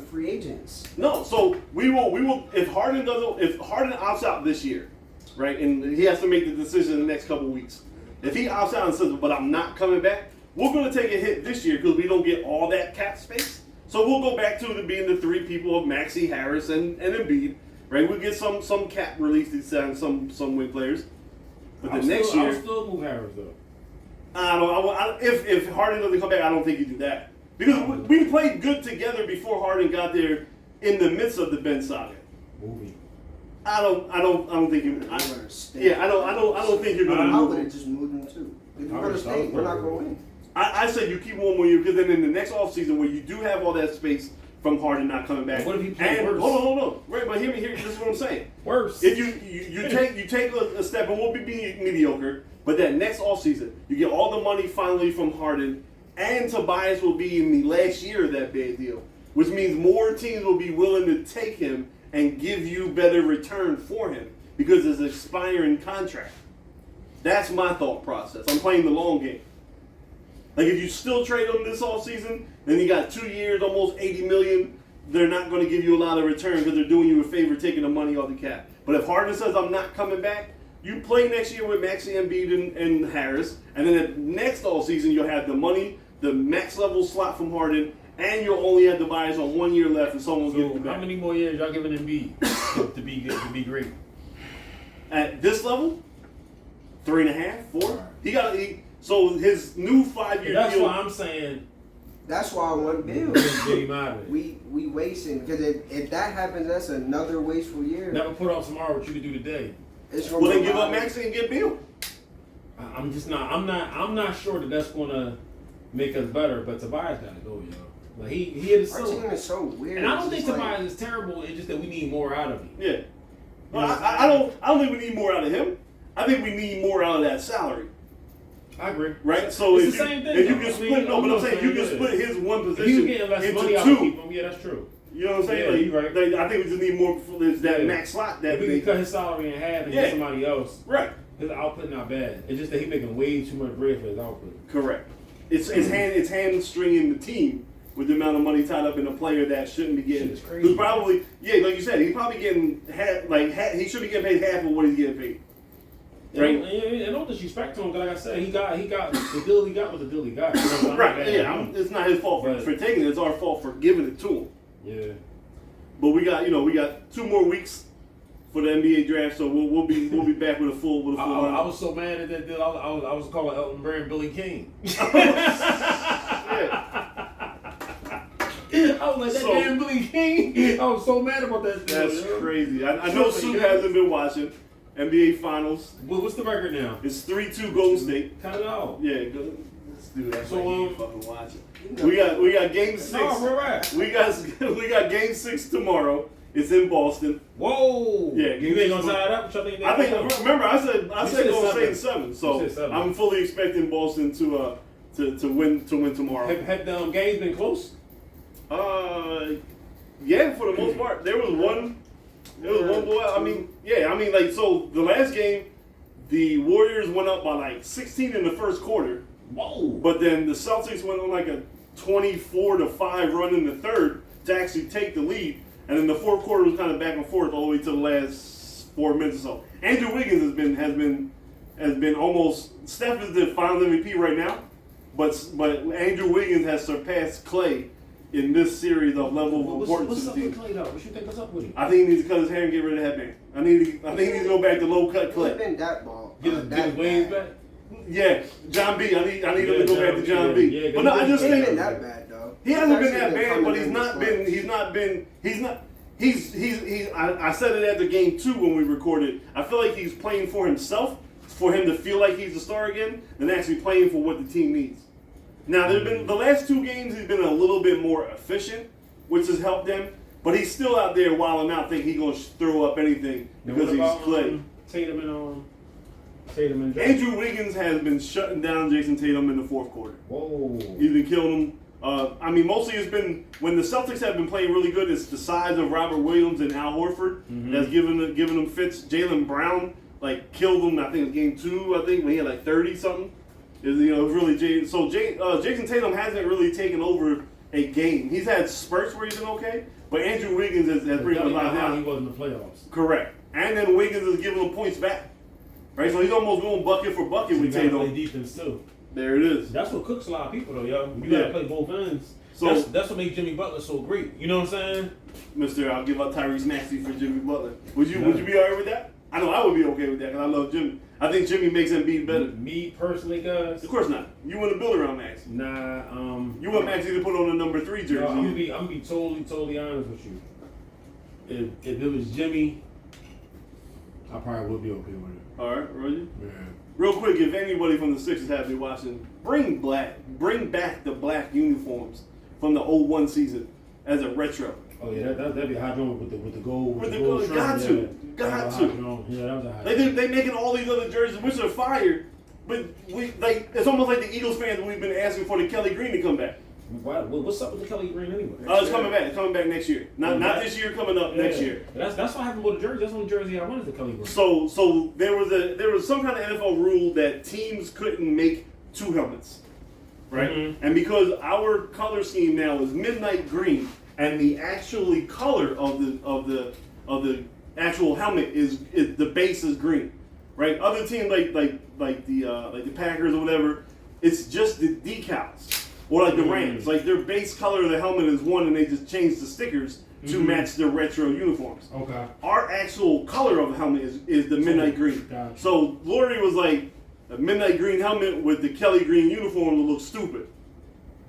free agents. No, so we will. If Harden opts out this year, right, and he has to make the decision in the next couple weeks. If he opts out and says, "But I'm not coming back," we're going to take a hit this year because we don't get all that cap space. So we'll go back to being the three people of Maxey, Harris, and Embiid. Right, we'll get some cap release to sign some wing players. But the next year, I'll still move Harris though. If Harden doesn't come back, I don't think you do that because we played good together before Harden got there in the midst of the Ben saga. Movie. I don't think you. I don't think you're gonna. I would have just moved him too. If you're gonna stay, we're not gonna win. I said you keep one more year because then in the next offseason where you do have all that space from Harden not coming back. What if he plays worse? Hold on. Right, but hear me. This is what I'm saying. Worse. If you take a step and we'll be mediocre, but that next offseason you get all the money finally from Harden, and Tobias will be in the last year of that bad deal, which means more teams will be willing to take him and give you better return for him because it's an expiring contract. That's my thought process. I'm playing the long game. Like if you still trade him this offseason, then you got 2 years, almost $80 million. They're not going to give you a lot of return because they're doing you a favor taking the money off the cap. But if Harden says I'm not coming back, you play next year with Maxey, Embiid, and Harris, and then at next offseason you'll have the money, the max level slot from Harden, and you'll only have the buyers on 1 year left, and someone's getting it back. How many more years y'all giving Embiid to be good, to be great? At this level, 3.5, 4. He got to. So his new 5-year deal. That's why I'm saying. That's why I want Bill. Get him out of it. We wasting because if that happens, that's another wasteful year. Never put off tomorrow what you could do today. Well, then give up Maxey and get Bill. I'm just not. I'm not sure that that's gonna make us better. But Tobias gotta go, yo. Like he hit his Our team is so weird. And I don't think Tobias is terrible. It's just that we need more out of him. Yeah. Well, I don't think we need more out of him. I think we need more out of that salary. I agree. Right? So it's the same thing. If you can split, but I'm saying you can split his one position into two. Yeah, that's true. You know what I'm saying? Yeah, you're right. I think we just need more for that max slot. That if we can cut his salary in half and get somebody else. Right. His output not bad. It's just that he's making way too much bread for his output. Correct. It's hamstringing the team with the amount of money tied up in a player that shouldn't be getting. It's crazy. Who's probably like you said, he's probably getting he should be getting paid half of what he's getting paid. Right. And no disrespect to him, because like I said, he got the deal he got was the deal he got. You know, right. It's not his fault for taking it. It's our fault for giving it to him. Yeah. But we got 2 more weeks for the NBA draft, so we'll be back with a full. I was so mad at that deal. I was calling Elton Brand Billy King. I was like, that damn Billy King. I was so mad about that deal. That's crazy. I know Soup hasn't been watching NBA Finals. Well, what's the record now? It's 3-2 Golden State. Count it out. Yeah, let's do that. So fucking watch it. We got game 6. No, we're right. We got game 6 tomorrow. It's in Boston. Whoa! Yeah, you ain't gonna tie it up. I think. Remember, I said gonna say 7. So I'm fully expecting Boston to win tomorrow. Have the games been close? Yeah, for the most part. There was one blowout. So the last game, the Warriors went up by like 16 in the first quarter. Whoa! But then the Celtics went on like a 24-5 run in the third to actually take the lead. And then the fourth quarter was kind of back and forth all the way to the last 4 minutes or so. Andrew Wiggins has been almost. Steph is the Finals MVP right now, but Andrew Wiggins has surpassed Clay in this series of level of importance to the team. What's up with Clay though? What you think is up with him? I think he needs to cut his hair and get rid of that headband. I think he needs to go back to low cut Clay. He's been that ball. Get his wings back. Yeah, John B. I need him to go back to John B. Yeah, but no, I just think been that bad though. He hasn't been that bad, but I said it after game 2 when we recorded. I feel like he's playing for himself, for him to feel like he's a star again, than actually playing for what the team needs. Now, the last 2 games he's been a little bit more efficient, which has helped them, but he's still out there wilding out, thinking he's going to throw up anything because he's Clay. Tatum and Andrew Wiggins has been shutting down Jason Tatum in the fourth quarter. Whoa. He's been killing him. Mostly it's been, when the Celtics have been playing really good, it's the size of Robert Williams and Al Horford that's giving them fits. Jaylen Brown, killed him, I think it was game 2, when he had 30-something. Really Jason Tatum hasn't really taken over a game. He's had spurts where he's been okay, but Andrew Wiggins has pretty much locked down. He was in the playoffs. Correct. And then Wiggins is giving him points back. Right? So he's almost going bucket for bucket So with you gotta Tatum. play defense too. There it is. That's what cooks a lot of people though, yo. You gotta play both ends. So that's what makes Jimmy Butler so great. You know what I'm saying? Mister, I'll give up Tyrese Maxey for Jimmy Butler. Would you be alright with that? I know I would be okay with that because I love Jimmy. I think Jimmy makes Embiid better. Me personally, guys. Of course not. You want to build around Maxey. Nah. You want Maxey to put on the number 3 jersey. I'm gonna be totally honest with you. If it was Jimmy, I probably would be okay with it. All right, Roger. Yeah. Real quick, if anybody from the Sixers have been watching, bring back the black uniforms from the 01 season as a retro. Oh yeah, that'd be a hot joint with the gold. With the gold, got to. Yeah, that was a hot. They making all these other jerseys, which are fire, but it's almost like the Eagles fans we've been asking for the Kelly Green to come back. What's up with the Kelly Green anyway? It's coming back. It's coming back next year. Not this year. Coming up next year. That's what happened with the jersey. That's one jersey I wanted, the Kelly Green. So there was some kind of NFL rule that teams couldn't make 2 helmets, right? Mm-hmm. And because our color scheme now is midnight green, and the actually color of the actual helmet is the base is green, right? Other teams like the Packers or whatever, it's just the decals. Or like the Rams, like their base color of the helmet is one, and they just change the stickers to match their retro uniforms. Okay. Our actual color of the helmet is the midnight green. Gotcha. So Lori was like, a midnight green helmet with the Kelly Green uniform will look stupid,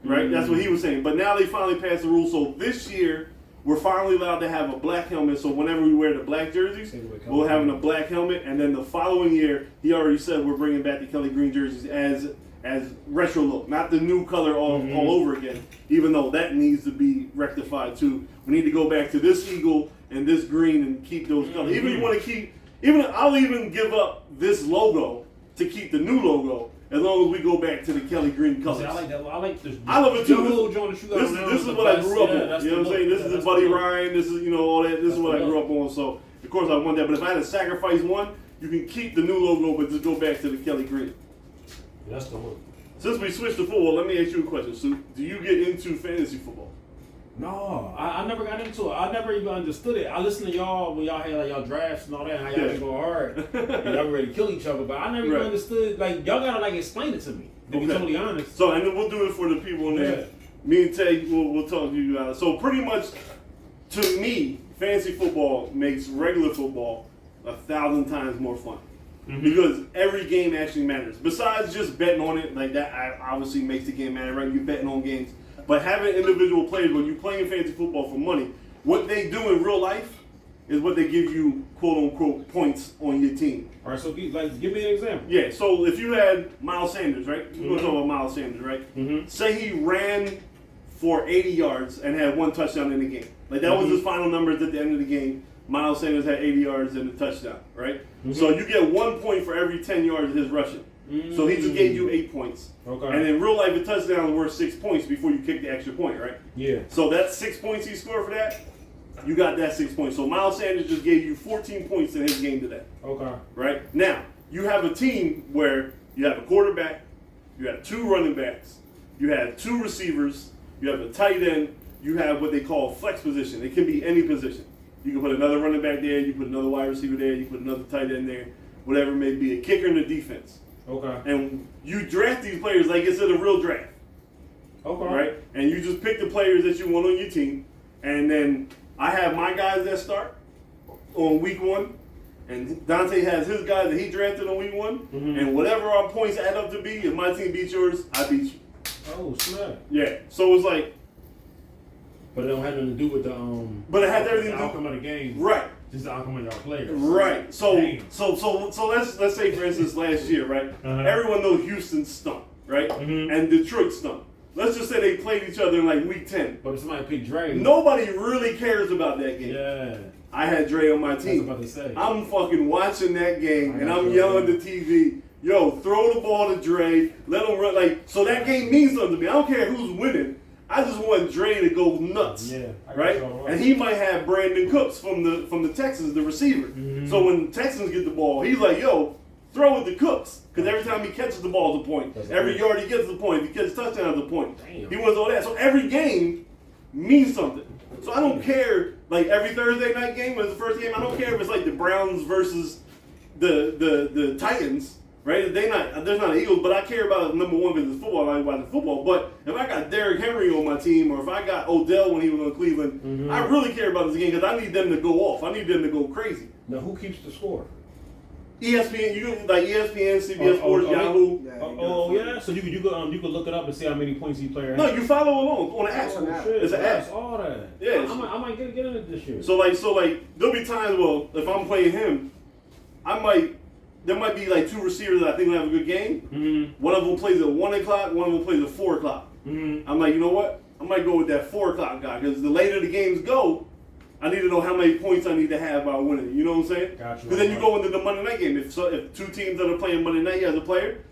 right? Mm-hmm. That's what he was saying. But now they finally passed the rule. So this year, we're finally allowed to have a black helmet. So whenever we wear the black jerseys, we're having a black helmet. And then the following year, he already said we're bringing back the Kelly Green jerseys as retro look, not the new color all over again, even though that needs to be rectified too. We need to go back to this eagle and this green and keep those colors. Even if you want to keep, I'll even give up this logo to keep the new logo as long as we go back to the Kelly Green colors. See, I like that. I like this. I love it too. This is what I grew up on. You know what I'm saying? This is Buddy Ryan. This is all that. This is what I grew up on. So of course I want that. But if I had to sacrifice one, you can keep the new logo, but just go back to the Kelly Green. That's the one. Since we switched to football, let me ask you a question. So, do you get into fantasy football? No, I never got into it. I never even understood it. I listened to y'all when y'all had like y'all drafts and all that, how y'all go hard. And y'all ready to kill each other, but I never even understood. Like y'all gotta like explain it to me. To be totally honest. So, and then we'll do it for the people in there. Me and Tay, we'll talk to you. So, pretty much, to me, fantasy football makes regular football 1,000 times more fun. Mm-hmm. Because every game actually matters. Besides just betting on it, like that obviously makes the game matter, right? You're betting on games. But having individual players, when you're playing fantasy football for money, what they do in real life is what they give you, quote unquote, points on your team. All right, so give me an example. Yeah, so if you had Miles Sanders, right? We're going to talk about Miles Sanders, right? Mm-hmm. Say he ran for 80 yards and had 1 touchdown in the game. Like that was his final numbers at the end of the game. Miles Sanders had 80 yards and a touchdown, right? Mm-hmm. So you get 1 point for every 10 yards of his rushing. Mm-hmm. So he just gave you 8 points. Okay. And in real life, a touchdown is worth 6 points before you kick the extra point, right? Yeah. So that's 6 points he scored for that. You got that 6 points. So Miles Sanders just gave you 14 points in his game today. Okay. Right? Now, you have a team where you have a quarterback, you have 2 running backs, you have 2 receivers, you have a tight end, you have what they call flex position. It can be any position. You can put another running back there, you put another wide receiver there, you put another tight end there, whatever it may be, a kicker in the defense. Okay. And you draft these players like it's in a real draft. Okay. Right? And you just pick the players that you want on your team, and then I have my guys that start on week 1, and Dante has his guys that he drafted on week 1, and whatever our points add up to be, if my team beats yours, I beat you. Oh, snap. Yeah. So it's like, but it don't have nothing to do with the But it had everything to do outcome of the game. Right. Just the outcome of your players. Right. So let's say for instance last year, right? Everyone knows Houston stunk, right? And Detroit stunk. Let's just say they played each other in like week 10. But if somebody picked Dre, nobody really cares about that game. Yeah. I had Dre on my team. That's what I was about to say. I'm fucking watching that game and I'm yelling at the TV, yo, throw the ball to Dre, let him run. Like, so that game means something to me. I don't care who's winning. I just want Dre to go nuts, right? And he might have Brandon Cooks from the Texans, the receiver. So when the Texans get the ball, he's like, yo, throw it to Cooks. Because every time he catches the ball is a point. Every yard he gets is a point. If he catches a touchdown is a point. Damn. He wins all that. So every game means something. So I don't care, like every Thursday night game when it's the first game, I don't care if it's like the Browns versus the Titans, right? There's not an Eagles, but I care about it, number one, because it's football. I like watching football. But if I got Derrick Henry on my team, or if I got Odell when he was on Cleveland, I really care about this game because I need them to go off. I need them to go crazy. Now, who keeps the score? ESPN, you can like ESPN, CBS Sports, Yahoo. Yeah. So you could look it up and see how many points each player has. No, you follow along on the app. Shit, It's an app. all that. Yeah. I might get into this year. So there'll be times, well, if I'm playing him, there might be like two receivers that I think will have a good game. Mm-hmm. One of them plays at 1 o'clock, one of them plays at 4 o'clock. Mm-hmm. I'm like, you know what? I might go with that 4 o'clock guy because the later the games go, I need to know how many points I need to have by winning. You know what I'm saying? Gotcha. Because then you go into the Monday night game. If two teams that are playing Monday night as a player,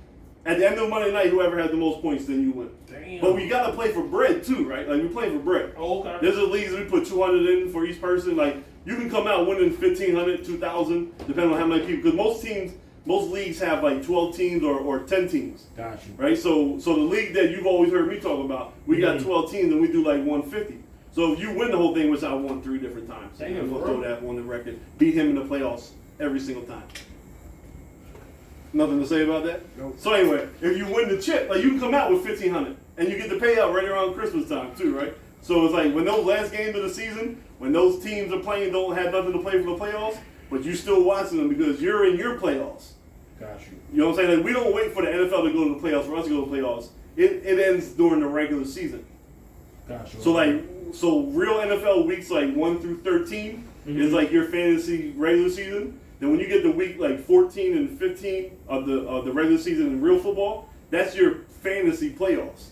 at the end of Monday night, whoever has the most points, then you win. Damn. But we gotta play for bread too, right? Like we're playing for bread. Oh, okay. There's a league we put 200 in for each person. Like you can come out winning 1,500, 2,000, depending on how many people. Because most leagues have like 12 teams or 10 teams. Gotcha. Right? So the league that you've always heard me talk about, we got 12 teams and we do like 150. So if you win the whole thing, which I won 3 different times, Damn, we'll bro. throw that on the record. Beat him in the playoffs every single time. Nothing to say about that? Nope. So anyway, if you win the chip, like you can come out with 1,500 and you get the payout right around Christmas time too, right? So it's like when those last games of the season, when those teams are playing, don't have nothing to play for the playoffs, but you still watching them because you're in your playoffs. Got you. You know what I'm saying? Like we don't wait for the NFL to go to the playoffs for us to go to the playoffs. It ends during the regular season. Got you. So real NFL weeks like 1 through 13 is like your fantasy regular season. Then when you get to week like 14 and 15 of the regular season in real football, that's your fantasy playoffs.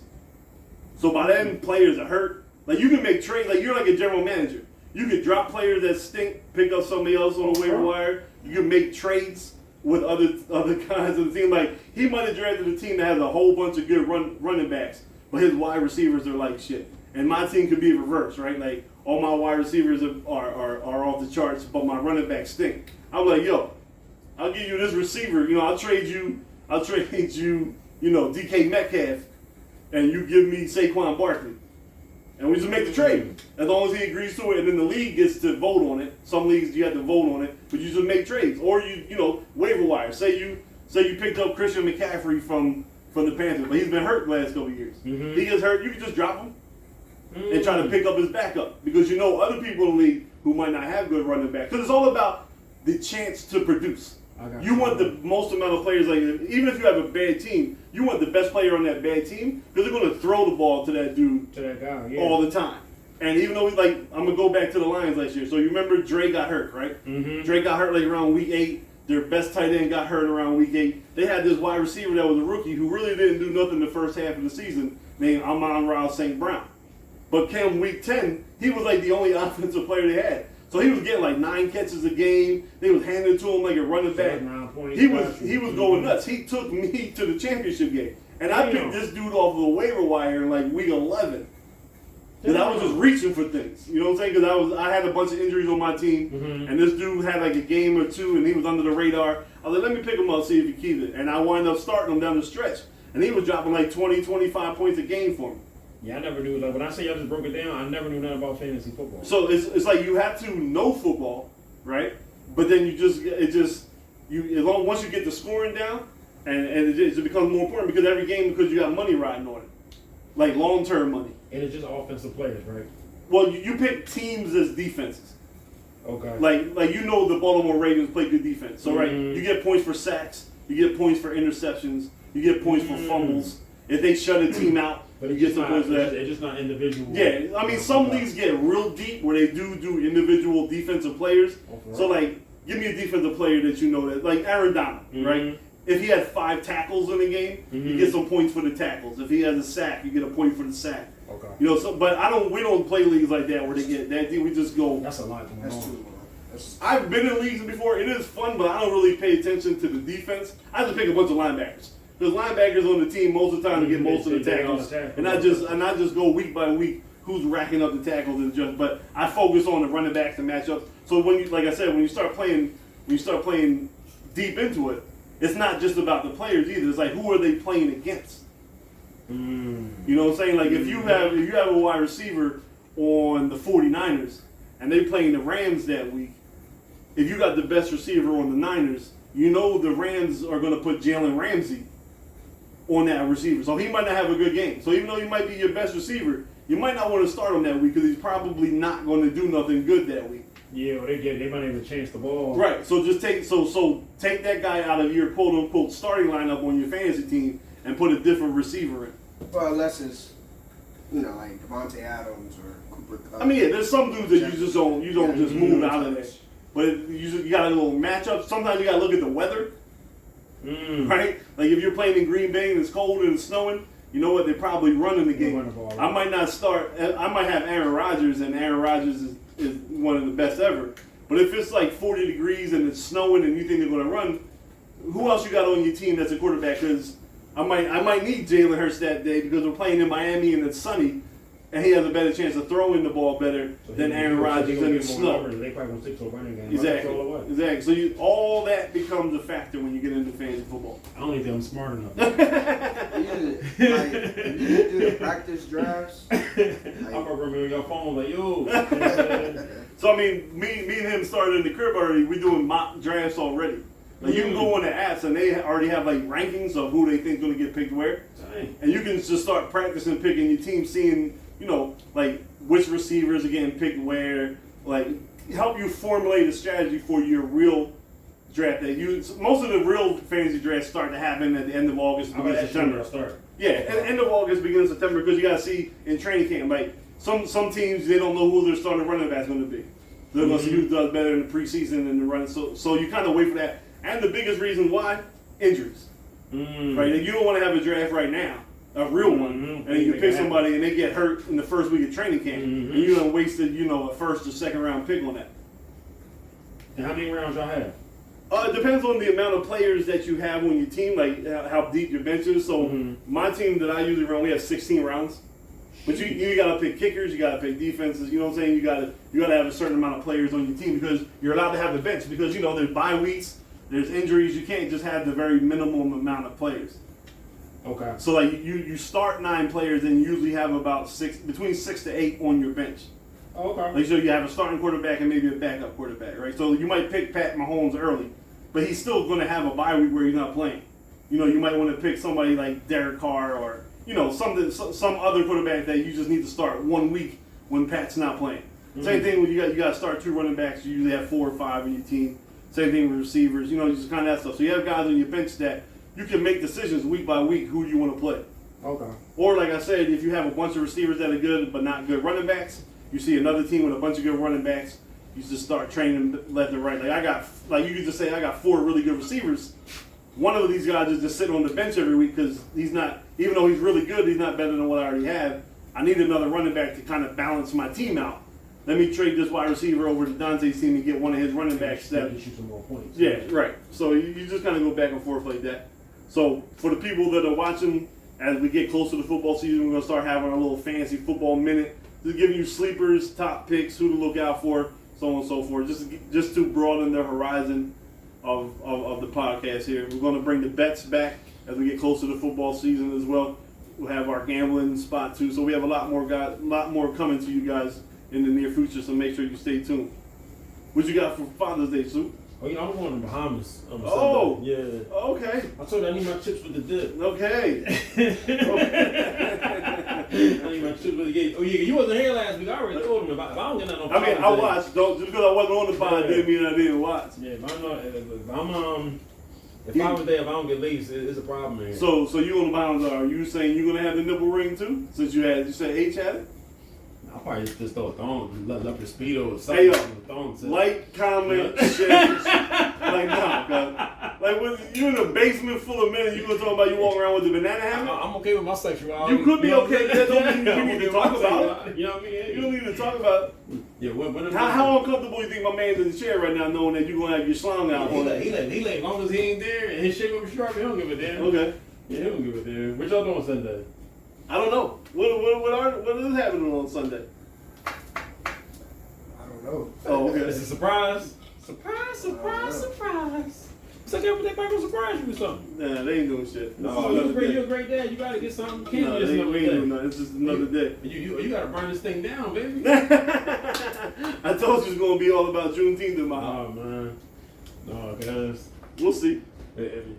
So by then players are hurt. Like you can make trades. Like you're like a general manager. You can drop players that stink, pick up somebody else on the waiver wire. You can make trades with other guys of the team. Like he might have drafted a team that has a whole bunch of good running backs, but his wide receivers are like shit. And my team could be reversed, right? Like all my wide receivers are off the charts, but my running backs stink. I'm like, yo, I'll give you this receiver. You know, I'll trade you, DK Metcalf, and you give me Saquon Barkley. And we just make the trade. As long as he agrees to it, and then the league gets to vote on it. Some leagues you have to vote on it, but you just make trades. Or you waiver wire. Say you picked up Christian McCaffrey from the Panthers, but he's been hurt the last couple of years. Mm-hmm. He gets hurt, you can just drop him and try to pick up his backup. Because you know other people in the league who might not have good running backs. Because it's all about the chance to produce. You want the most amount of players, like even if you have a bad team, you want the best player on that bad team because they're going to throw the ball to that dude all the time. And even though I'm going to go back to the Lions last year. So you remember Dre got hurt, right? Mm-hmm. Dre got hurt like around week 8. Their best tight end got hurt around week 8. They had this wide receiver that was a rookie who really didn't do nothing the first half of the season named Amon-Ra St. Brown. But came week 10, he was like the only offensive player they had. So he was getting like 9 catches a game. They was handing it to him like a running back. He was going nuts. He took me to the championship game. And I picked this dude off of the waiver wire in like week 11. Because I was just reaching for things. You know what I'm saying? Because I had a bunch of injuries on my team. Mm-hmm. And this dude had like a game or two and he was under the radar. I was like, let me pick him up, see if he keeps it. And I wound up starting him down the stretch. And he was dropping like 20, 25 points a game for me. Yeah, I never knew. Like when I say I just broke it down, I never knew nothing about fantasy football. So it's like you have to know football, right? But then once you get the scoring down, and it becomes more important because every game because you got money riding on it, like long-term money. And it's just offensive players, right? Well, you pick teams as defenses. Okay. Like the Baltimore Ravens play good defense. So right, you get points for sacks, you get points for interceptions, you get points for fumbles. If they shut a team out. But it's just not individual. Yeah, I mean, some leagues get real deep where they do individual defensive players. Okay. So, like, give me a defensive player that you know that, like Aaron Donald, right? If he had 5 tackles in the game, you get some points for the tackles. If he has a sack, you get a point for the sack. Okay. You know, but we don't play leagues like that where they get that. We just go. That's a lot going on. I've been in leagues before. It is fun, but I don't really pay attention to the defense. I just pick a bunch of linebackers. There's linebackers on the team most of the time to get most of the tackles, and I just go week by week who's racking up the tackles but I focus on the running backs and matchups. So when you start playing deep into it, it's not just about the players either. It's like, who are they playing against? You know what I'm saying? Like, if you have a wide receiver on the 49ers and they playing the Rams that week, if you got the best receiver on the Niners, you know the Rams are going to put Jalen Ramsey on that receiver. So he might not have a good game. So even though he might be your best receiver, you might not want to start him that week because he's probably not going to do nothing good that week. Yeah, well, they might even chance the ball. Right. So just take that guy out of your quote unquote starting lineup on your fantasy team and put a different receiver in. Well, unless it's like Devontae Adams or Cooper Kupp. I mean, yeah, there's some dudes that you just don't just move out of there. But you got a little matchup. Sometimes you got to look at the weather, right? Like if you're playing in Green Bay and it's cold and it's snowing, you know what? They're probably running the game. I might not start. I might have Aaron Rodgers, and Aaron Rodgers is one of the best ever. But if it's like 40 degrees and it's snowing and you think they're going to run, who else you got on your team that's a quarterback? Because I might need Jalen Hurts that day because we're playing in Miami and it's sunny. And he has a better chance of throwing the ball better than Aaron Rodgers in the snow. They probably gonna stick to a running game. Exactly. So all that becomes a factor when you get into fantasy football. I don't even think I'm smart enough. You do the practice drafts. I'm remember on your phone like, yo. So I mean, me and him started in the crib already. We're doing mock drafts already. Like you can go on the apps and they already have like rankings of who they think is going to get picked where. Dang. And you can just start practicing picking your team, seeing like which receivers are getting picked where, like help you formulate a strategy for your real draft. Most of the real fantasy drafts start to happen at the end of August, beginning of September. Yeah, at the end of August, beginning of September, because you got to see in training camp, like some teams they don't know who their starting running back's going to be. They're going to see who does better in the preseason and the run. So you kind of wait for that. And the biggest reason why, injuries. Right? And you don't want to have a draft right now, a real one, and you pick somebody and they get hurt in the first week of training camp, and you done wasted, a first or second round pick on that. And how many rounds y'all have? It depends on the amount of players that you have on your team, like how deep your bench is. So my team that I usually run, we have 16 rounds. But you gotta pick kickers, you gotta pick defenses. You know what I'm saying? You gotta have a certain amount of players on your team because you're allowed to have the bench because there's bye weeks. There's injuries. You can't just have the very minimum amount of players. Okay. So like you start 9 players and you usually have about between 6 to 8 on your bench. Okay. Like so you have a starting quarterback and maybe a backup quarterback, right? So you might pick Pat Mahomes early, but he's still going to have a bye week where he's not playing. You might want to pick somebody like Derek Carr or some other quarterback that you just need to start 1 week when Pat's not playing. Same thing when you got to start 2 running backs. You usually have 4 or 5 in your team. Same thing with receivers, just kind of that stuff. So you have guys on your bench that you can make decisions week by week who you want to play. Okay. Or like I said, if you have a bunch of receivers that are good but not good running backs, you see another team with a bunch of good running backs, you just start training them left and right. You could just say I got 4 really good receivers. One of these guys is just sitting on the bench every week because he's not, even though he's really good, he's not better than what I already have. I need another running back to kind of balance my team out. Let me trade this wide receiver over to Dante's team and get one of his running backs that shoot some more points. Yeah, right. So you just kind of go back and forth like that. So for the people that are watching, as we get closer to football season, we're gonna start having our little fantasy football minute, just giving you sleepers, top picks, who to look out for, so on and so forth. Just to broaden the horizon of the podcast here. We're gonna bring the bets back as we get closer to football season as well. We'll have our gambling spot too. So we have a lot more coming to you guys in the near future, so make sure you stay tuned. What you got for Father's Day, Sue? Oh, I'm going to the Bahamas. Oh, Sunday. Yeah. Okay. I told you I need my chips with the dip. Okay. I need my chips with the dip. Oh yeah, you wasn't here last week. I already told him about. If I don't get nothing on Father's Day. I watched. Just because I wasn't on the pod didn't mean I didn't watch. Yeah, if Father's Day, if I don't get late, it's a problem, man. So you on the Bahamas? Are you saying you're gonna have the nipple ring too? Since you said H had it. I'll probably just throw a thong, love the speedo or Hey something. Like, comment, share. Like you in a basement full of men and you gonna talk about you walking around with the banana hammock? I'm okay with my sexuality. You could be okay. That don't mean you need to talk about it. You know what I mean? You don't need to talk about it. Yeah, how uncomfortable you think my man's in the chair right now knowing that you're gonna have your slung out on it? He lay as long as he ain't there and his shit gonna be sharp, he don't give a damn. Okay. Yeah, he don't give a damn. What y'all doing Sunday? I don't know. What is happening on Sunday? I don't know. Oh, okay. It's a surprise. Surprise. It's like they might go surprise you or something. Nah, they ain't doing shit. No, you're a great dad. You gotta get something. You can't No, just we another ain't day. doing nothing. It's just another day. You gotta burn this thing down, baby. I told you it's gonna be all about Juneteenth in my house. Oh man, no, cause We'll see.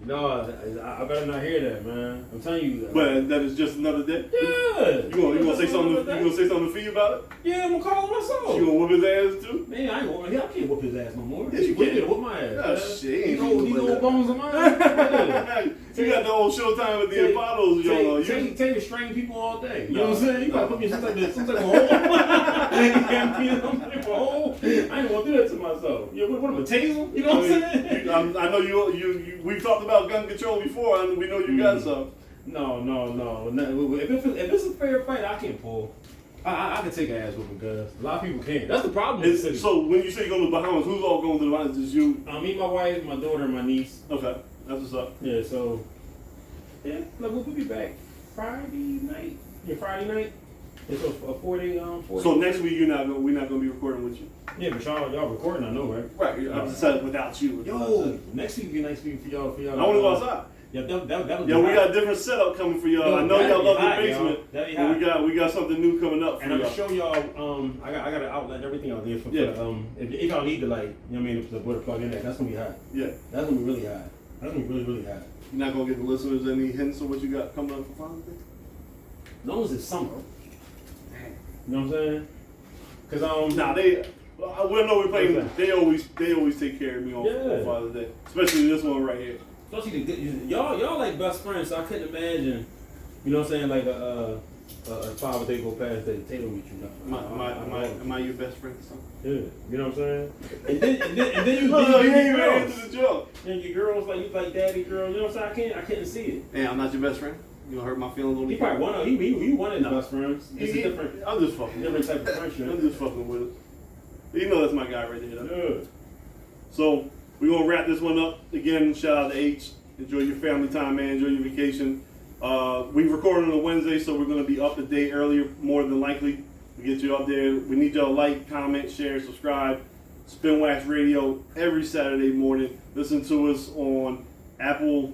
no, I better not hear that, man. I'm telling you. But that is just another day. Yeah. You gonna say something? You gonna say something to Fee about it? Yeah, I'm gonna call him myself. You gonna whoop his ass too? Man, I can't whoop his ass no more. Yes, you He can. whoop my ass. Oh, shit. These old bones of mine. Yeah. You got the old Showtime with the Apollos, y'all. Take restrain people all day. You know what I'm No. saying? You gotta put me in some type of hole. You know, some type of hole. I ain't gonna do that to myself. You know, what am I, taser? You know what I'm saying? I know you. We've talked about gun control before, and we know you got some. No. If it's a fair fight, I can pull. I can take an ass whooping, cuz a lot of people can't. That's the problem with the city. So when you say you go to the Bahamas, who's all going to the Bahamas? Just you? Me, my wife, my daughter, and my niece. Okay, that's what's up. Yeah, so yeah, like we'll be back Friday night. Yeah, Friday night. It's a 4-day. So next week we're not gonna be recording with you. Yeah, but y'all recording, I know, right? Right. I'm just saying without you. Yo, next week be nice week for y'all. I want to go outside. Yeah, that was. Yeah, we got a different setup coming for y'all. Yo, I know y'all love hot, the basement. That'd be But hot. we got something new coming up for And I'm y'all. gonna show y'all. I got an outlet and everything out there for. Yeah. If y'all need to, like, you know what I mean, to put a plug in there, that's gonna be hot. Yeah. That's gonna be really hot. That's gonna be really hot. You're not gonna give the listeners any hints of what you got coming up for Father's Day? As long as it's summer. You know what I'm saying? Cause Nah, we know we're playing. They always take care of me on Father's Day, especially this one right here. Especially y'all like best friends, so I couldn't imagine. You know what I'm saying? Like a Father's Day go past that Taylor with you. Am I your best friend? Son? Yeah, you know what I'm saying? And then you No, you ain't even girls. answer the joke. And your girls like you like daddy girl. You know what I'm saying? I couldn't see it. Hey, I'm not your best friend. You gonna hurt my feelings on He me? probably one of he one of his best friends. It's a different I'm just fucking. type of friendship. I'm just fucking with it. You know that's my guy right there. Though. Yeah. So we're gonna wrap this one up. Again, shout out to H. Enjoy your family time, man. Enjoy your vacation. We recorded on a Wednesday, so we're gonna be up a day earlier, more than likely. We get you up there. We need y'all to like, comment, share, subscribe. Spin Wax Radio every Saturday morning. Listen to us on Apple,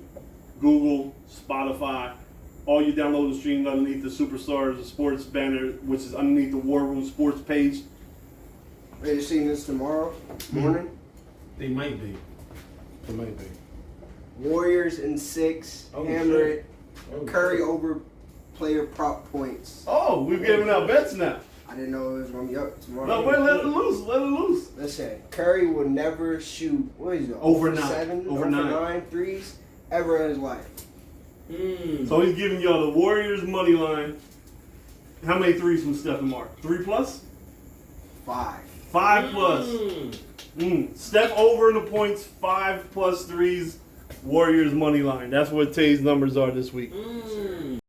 Google, Spotify. All you download and stream underneath the Superstars the Sports banner, which is underneath the War Room Sports page. Ready to see this tomorrow morning? They might be. They might be. Warriors in 6. Oh, Hammer shit. it. Curry over player prop points. Oh, we're giving out bets now. I didn't know it was going to be up tomorrow. No, wait, let it loose. Let it loose. Listen, Curry will never shoot, what is it? Over 9. 7, Over over 9. 9 threes ever in his life. So he's giving y'all the Warriors money line. How many threes from Steph and Mark? 3 plus? 5. 5 plus. Steph over in the points, 5 plus threes. Warriors money line. That's what Tay's numbers are this week.